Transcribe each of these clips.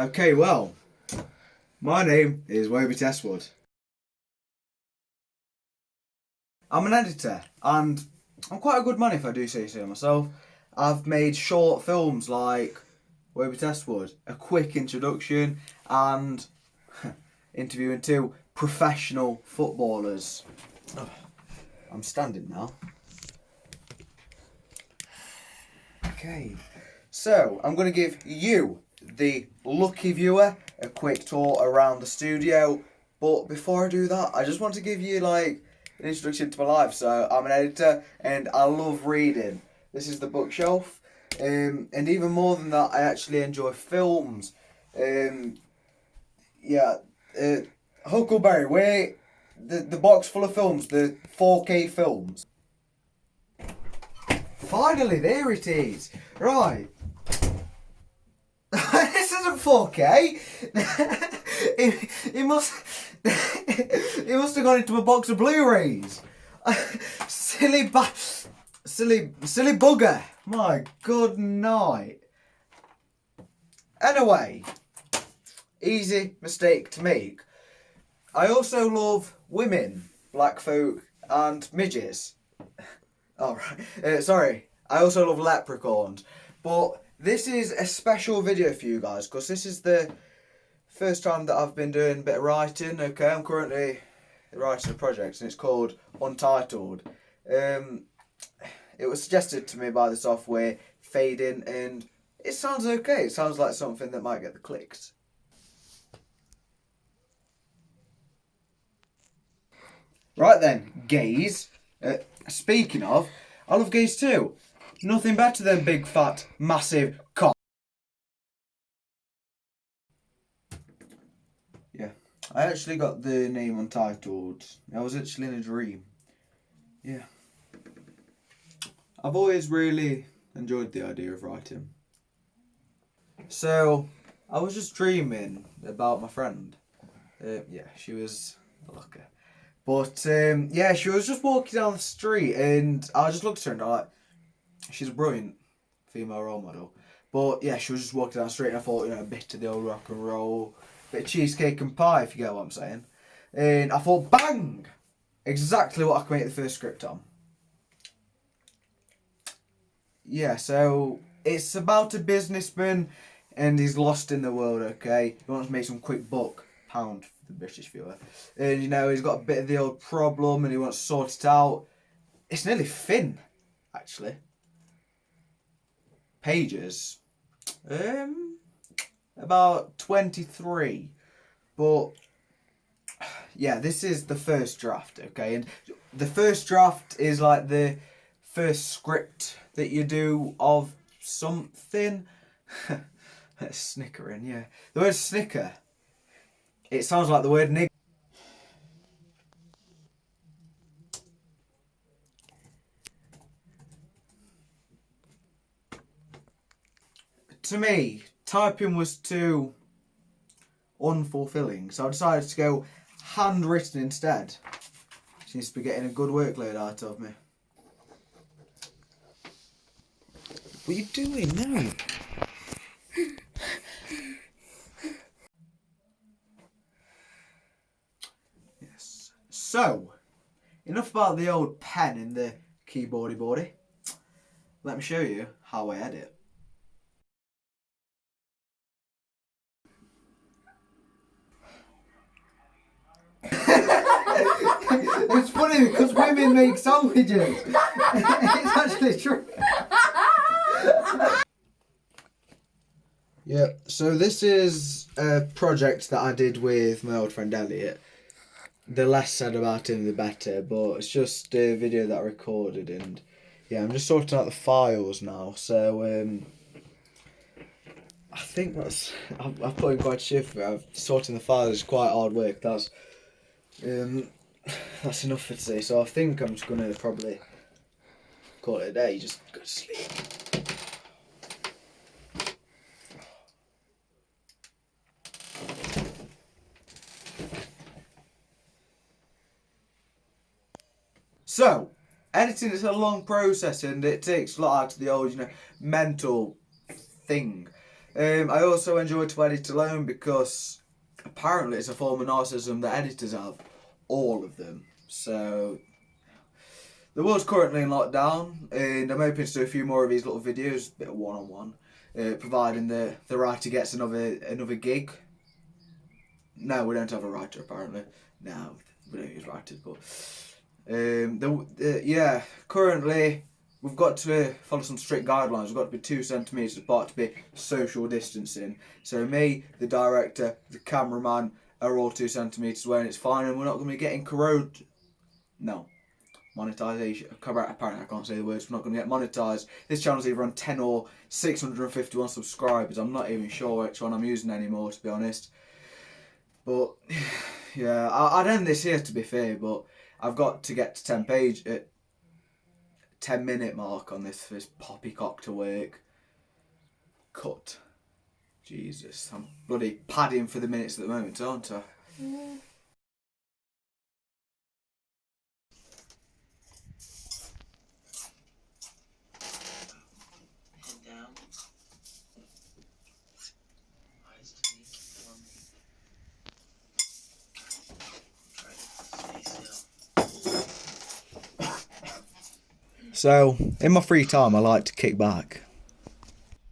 Okay, well, my name is Woby Westwood. I'm an editor, and I'm quite a good man if I do say so myself. I've made short films like Woby Westwood, A Quick Introduction, and interviewing two professional footballers. Oh, I'm standing now. Okay, so I'm going to give you, the lucky viewer, a quick tour around the studio. But before I do that, I just want to give you like an introduction to my life. So I'm an editor and I love reading. This is the bookshelf, and even more than that, I actually enjoy films. Huckleberry, wait, the box full of films, the 4K films. Finally, there it is. Right. This isn't 4K. it must. It must have gone into a box of Blu-rays. Silly bugger. My good night. Anyway, easy mistake to make. I also love women, black folk, and midgets. Alright, sorry. I also love leprechauns. But this is a special video for you guys, because this is the first time that I've been doing a bit of writing. Okay, I'm currently writing a project and it's called Untitled. It was suggested to me by the software Fading, and it sounds okay. It sounds like something that might get the clicks. Right then, gays. Speaking of, I love gays too. Nothing better than big, fat, massive cock. Yeah, I actually got the name Untitled. I was actually in a dream. Yeah. I've always really enjoyed the idea of writing. So, I was just dreaming about my friend. Yeah, she was a looker. But, yeah, she was just walking down the street and I just looked at her and I like, she's a brilliant female role model. But, yeah, she was just walking down the street and I thought, a bit of the old rock and roll, bit of cheesecake and pie, if you get what I'm saying. And I thought, bang! Exactly what I can make the first script on. Yeah, so it's about a businessman and he's lost in the world, okay? He wants to make some quick buck, pound for the British viewer. And, he's got a bit of the old problem and he wants to sort it out. It's nearly thin, actually. Pages. About 23. But, yeah, this is the first draft, okay? And the first draft is like the first script that you do of something. Snickering, yeah. The word snicker, it sounds like the word nigger. To me, typing was too unfulfilling, so I decided to go handwritten instead. Seems to be getting a good workload out of me. What are you doing now? Yes. So, enough about the old pen in the keyboardy boardy. Let me show you how I edit. It's funny because women make sandwiches. It's actually true. Yeah, so this is a project that I did with my old friend Elliot. The less said about him, the better, but it's just a video that I recorded and yeah, I'm just sorting out the files now, so I think I've put in quite a shift for it. Sorting the files is quite hard work. That's enough for today, so I think I'm just going to probably call it a day, just go to sleep. So, editing is a long process and it takes a lot out of the old, mental thing. I also enjoy to edit alone because apparently it's a form of narcissism that editors have. All of them. So the world's currently in lockdown, and I'm hoping to do a few more of these little videos, a bit of one-on-one, providing the writer gets another gig. No, we don't have a writer apparently. No, we don't use writers, but yeah, currently we've got to follow some strict guidelines. We've got to be 2 centimetres apart to be social distancing. So me, the director, the cameraman are all 2 centimetres away, and it's fine, and we're not going to be getting monetization. Apparently I can't say the words. We're not going to get monetized. This channel's either on 10 or 651 subscribers. I'm not even sure which one I'm using anymore, to be honest. But yeah, I'd end this here, to be fair, but I've got to get to 10-minute mark on this poppycock to work. Cut. Jesus, I'm bloody padding for the minutes at the moment, aren't I? Mm. So, in my free time, I like to kick back.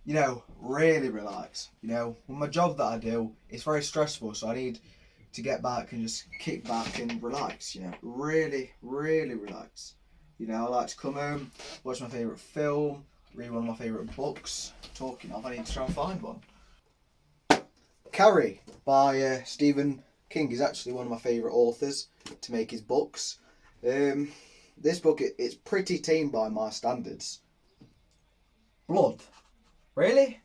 You know, really relax. You know, with my job that I do, it's very stressful, so I need to get back and just kick back and relax, you know. Really, really relax. You know, I like to come home, watch my favourite film, read one of my favourite books. Talking of, I need to try and find one. Carrie by Stephen King is actually one of my favourite authors to make his books. This book, it's pretty tame by my standards. Blood? Really?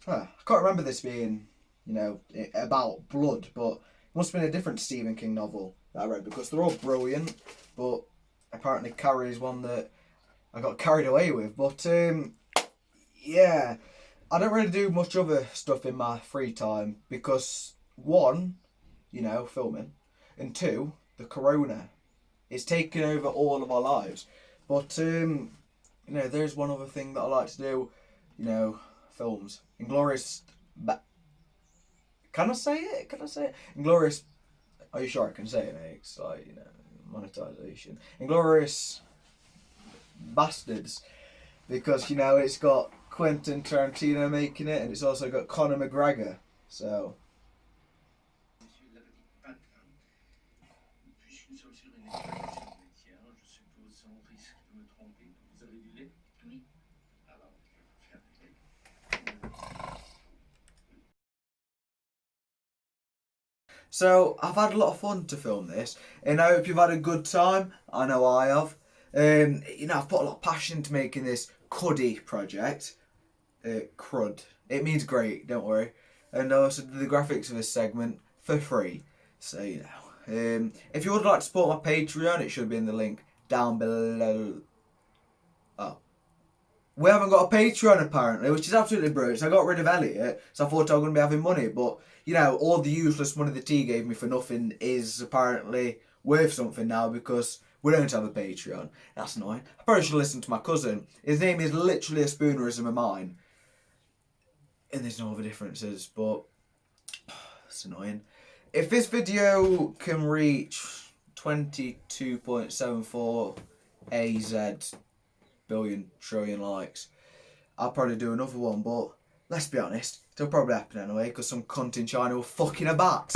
Huh. I can't remember this being, you know, about blood, but it must have been a different Stephen King novel that I read, because they're all brilliant, but apparently Carrie is one that I got carried away with. But, yeah, I don't really do much other stuff in my free time because, 1, you know, filming, and 2, the corona. It's taken over all of our lives. But, you know, there's one other thing that I like to do, you know, films. Inglorious... Can I say it? Inglorious... Are you sure I can say it, mate? It's like, you know, monetization. Inglorious Bastards. Because, you know, it's got Quentin Tarantino making it, and it's also got Conor McGregor. So... So, I've had a lot of fun to film this, and I hope you've had a good time. I know I have. You know, I've put a lot of passion into making this cuddy project. Crud. It means great, don't worry. And I also did the graphics of this segment for free. So, you know. If you would like to support my Patreon, it should be in the link down below. Oh. We haven't got a Patreon apparently, which is absolutely brilliant. So I got rid of Elliot, so I thought I was going to be having money. But, you know, all the useless money the T gave me for nothing is apparently worth something now because we don't have a Patreon. That's annoying. I probably should listen to my cousin. His name is literally a spoonerism of mine. And there's no other differences, but it's annoying. If this video can reach 22.74 AZ billion trillion likes, I'll probably do another one, but let's be honest, it'll probably happen anyway because some cunt in China will fucking a bat.